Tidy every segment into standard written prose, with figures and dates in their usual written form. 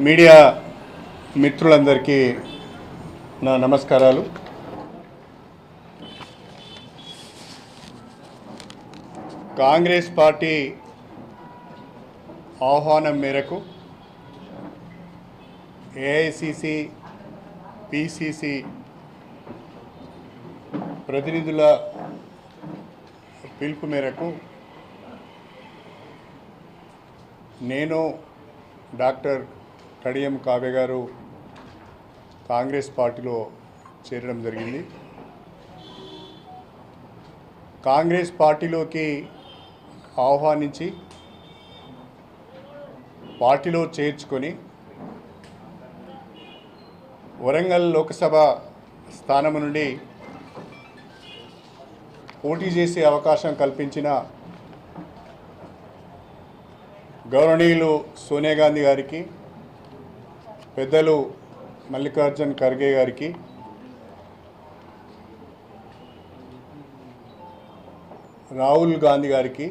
Media మిత్రులందరికీ నా నమస్కారాలు. కాంగ్రెస్ పార్టీ ఆహ్వానం మేరకు ఏఐసిసి పిసిసి ప్రతినిధుల పిలుపు మేరకు నేను డాక్టర్ కడియం కావ్య గారు కాంగ్రెస్ పార్టీలో చేరడం జరిగింది. కాంగ్రెస్ పార్టీలోకి ఆహ్వానించి పార్టీలో చేర్చుకొని వరంగల్ లోక్సభ స్థానం నుండి పోటీ చేసే అవకాశం కల్పించిన గౌరవనీయులు సోనియా గాంధీ గారికి, పెద్దలు మల్లికార్జున్ ఖర్గే గారికి, రాహుల్ గాంధీ గారికి,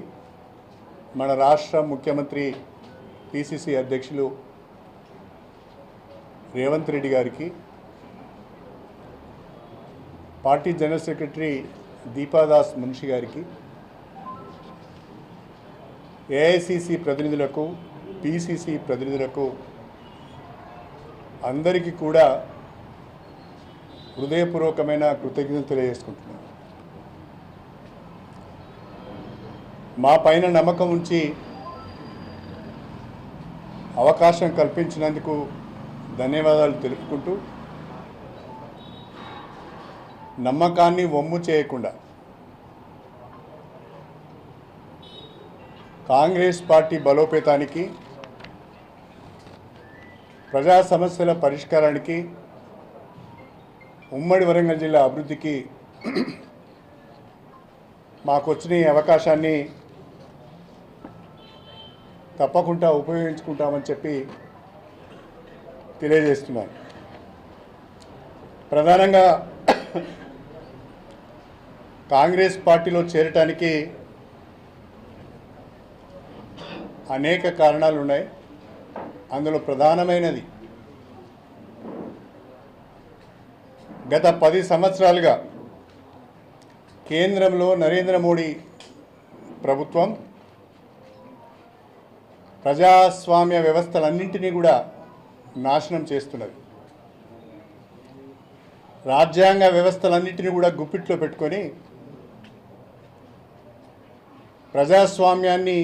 మన రాష్ట్ర ముఖ్యమంత్రి పిసిసి అధ్యక్షులు రేవంత్ రెడ్డి గారికి, party general secretary Deepa Das Munshi గారికి, ఏఐసిసి ప్రతినిధులకు, పిసిసి ప్రతినిధులకు అందరికీ కూడా హృదయపూర్వకమైన కృతజ్ఞతలు తెలియజేసుకుంటున్నాను. మా పైన నమ్మకం ఉంచి అవకాశం కల్పించినందుకు ధన్యవాదాలు తెలుపుకుంటూ, నమ్మకాన్ని వమ్ము చేయకుండా కాంగ్రెస్ పార్టీ బలోపేతానికి, ప్రజా సమస్యల పరిష్కారానికి, ఉమ్మడి వరంగల్ జిల్లా అభివృద్ధికి మాకు వచ్చిన ఈ అవకాశాన్ని తప్పకుండా ఉపయోగించుకుంటామని చెప్పి తెలియజేస్తున్నాను. ప్రధానంగా కాంగ్రెస్ పార్టీలో చేరటానికి అనేక కారణాలు ఉన్నాయి. అందులో ప్రధానమైనది గత 10 సంవత్సరాలుగా కేంద్రంలో నరేంద్ర మోడీ ప్రభుత్వం ప్రజాస్వామ్య వ్యవస్థలన్నింటినీ కూడా నాశనం చేస్తున్నది. రాజ్యాంగ వ్యవస్థలన్నింటినీ కూడా గుప్పిట్లో పెట్టుకొని ప్రజాస్వామ్యాన్ని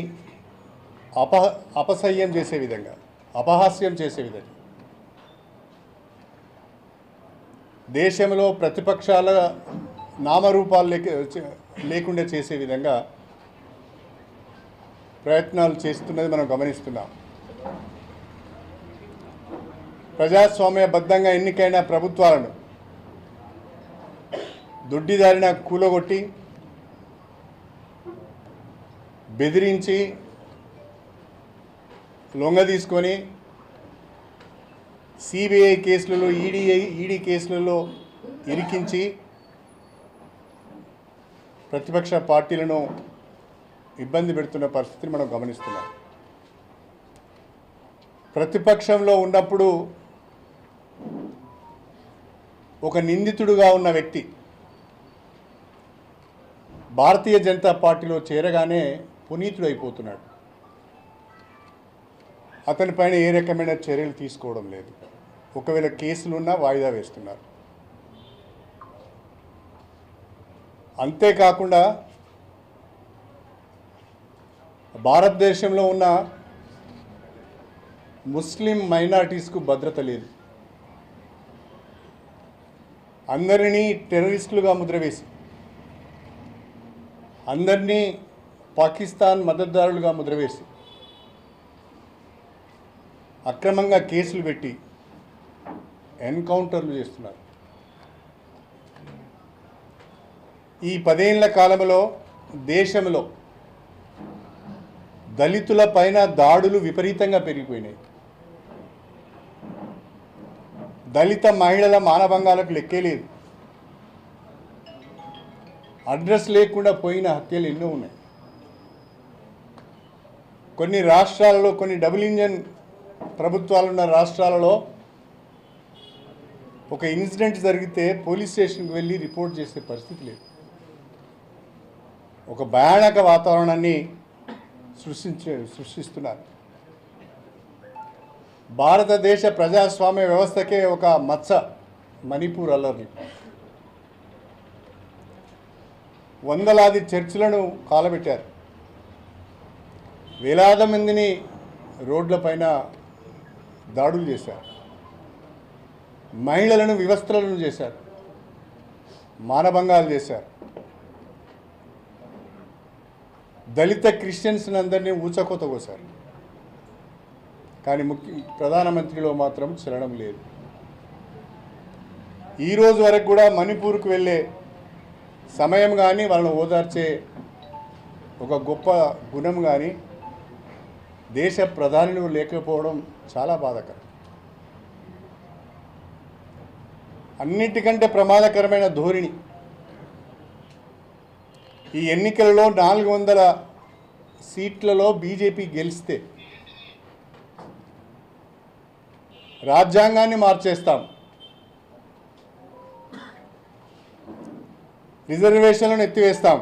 అపసహ్యం చేసే విధంగా, అపహాస్యం చేసే విధంగా, దేశంలో ప్రతిపక్షాల నామరూపాలు లేకుండా చేసే విధంగా ప్రయత్నాలు చేస్తున్నది మనం గమనిస్తున్నాం. ప్రజాస్వామ్యబద్ధంగా ఎన్నికైన ప్రభుత్వాలను దొడ్డిదారిన కూలగొట్టి, బెదిరించి, లొంగ తీసుకొని సిబిఐ కేసులలో, ఈడీ కేసులలో ఇరికించి ప్రతిపక్ష పార్టీలను ఇబ్బంది పెడుతున్న పరిస్థితిని మనం గమనిస్తున్నాం. ప్రతిపక్షంలో ఉన్నప్పుడు ఒక నిందితుడుగా ఉన్న వ్యక్తి భారతీయ జనతా పార్టీలో చేరగానే పునీతుడు అయిపోతున్నాడు. అతని పైన ఏ రకమైన చర్యలు తీసుకోవడం లేదు. ఒకవేళ కేసులున్నా వాయిదా వేస్తున్నారు. అంతేకాకుండా భారతదేశంలో ఉన్న ముస్లిం మైనారిటీస్కు భద్రత లేదు. అందరినీ టెర్రరిస్టులుగా ముద్రవేసి, అందరినీ పాకిస్తాన్ మద్దతుదారులుగా ముద్రవేసి, అక్రమంగా కేసులు పెట్టి ఎన్కౌంటర్లు చేస్తున్నారు. ఈ 10 ఏళ్ల కాలంలో దేశంలో దళితుల పైన దాడులు విపరీతంగా పెరిగిపోయినాయి. దళిత మహిళల మానభంగాలకు లెక్కే లేదు. అడ్రస్ లేకుండా పోయిన హత్యలు ఎన్నో ఉన్నాయి. కొన్ని రాష్ట్రాలలో, కొన్ని డబుల్ ఇంజన్ ప్రభుత్వాలున్న రాష్ట్రాలలో ఒక ఇన్సిడెంట్ జరిగితే పోలీస్ స్టేషన్కి వెళ్ళి రిపోర్ట్ చేసే పరిస్థితి లేదు. ఒక భయానక వాతావరణాన్ని సృష్టిస్తున్నారు. భారతదేశ ప్రజాస్వామ్య వ్యవస్థకే ఒక మచ్చ మణిపూర్ అల్లర్లు. వందలాది చర్చిలను కాలబెట్టారు. వేలాది మందిని రోడ్లపైన దాడులు చేశారు. మహిళలను వివస్త్రలను చేశారు. మానభంగాలు చేశారు. దళిత క్రిస్టియన్స్ని అందరినీ ఊచకోత కోశారు. కానీ ప్రధానమంత్రిలో మాత్రం చలనం లేదు. ఈరోజు వరకు కూడా మణిపూర్కు వెళ్ళే సమయం కానీ, వాళ్ళను ఓదార్చే ఒక గొప్ప గుణం కానీ దేశ ప్రధానిలో లేకపోవడం చాలా బాధాకరం. అన్నిటికంటే ప్రమాదకరమైన ధోరణి ఈ ఎన్నికలలో 400 సీట్లలో బీజేపీ గెలిస్తే రాజ్యాంగాన్ని మార్చేస్తాం, రిజర్వేషన్లను ఎత్తివేస్తాం,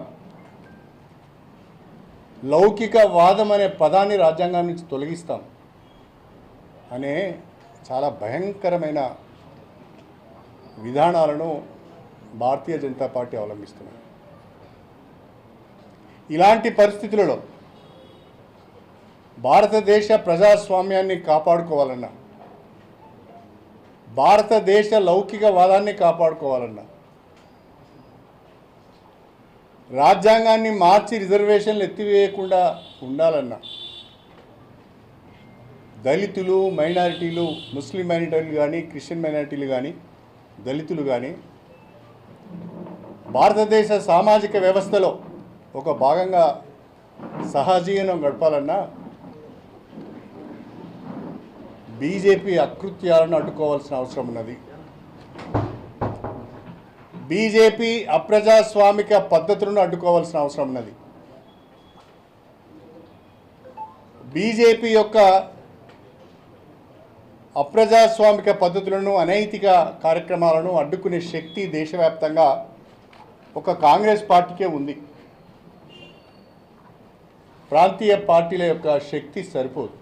లౌకికవాదం అనే పదాన్ని రాజ్యాంగం నుంచి తొలగిస్తాం అనే చాలా భయంకరమైన విధానాలను భారతీయ జనతా పార్టీ అవలంబిస్తున్నారు. ఇలాంటి పరిస్థితులలో భారతదేశ ప్రజాస్వామ్యాన్ని కాపాడుకోవాలన్నా, భారతదేశ లౌకికవాదాన్ని కాపాడుకోవాలన్నా, రాజ్యాంగాన్ని మార్చి రిజర్వేషన్లు ఎత్తివేయకుండా ఉండాలన్నా, దళితులు, మైనారిటీలు, ముస్లిం మైనారిటీలు కానీ, క్రిస్టియన్ మైనారిటీలు కానీ, దళితులు కానీ భారతదేశ సామాజిక వ్యవస్థలో ఒక భాగంగా సహజీవనం గడపాలన్నా బీజేపీ అకృత్యాలను అడ్డుకోవాల్సిన అవసరం ఉన్నది. బీజేపీ అప్రజాస్వామిక పద్ధతులను అడ్డుకోవాల్సిన అవసరం ఉన్నది. బీజేపీ యొక్క అప్రజాస్వామిక పద్ధతులను, అనైతిక కార్యక్రమాలను అడ్డుకునే శక్తి దేశవ్యాప్తంగా ఒక కాంగ్రెస్ పార్టీకే ఉంది. ప్రాంతీయ పార్టీల యొక్క శక్తి సరిపోదు.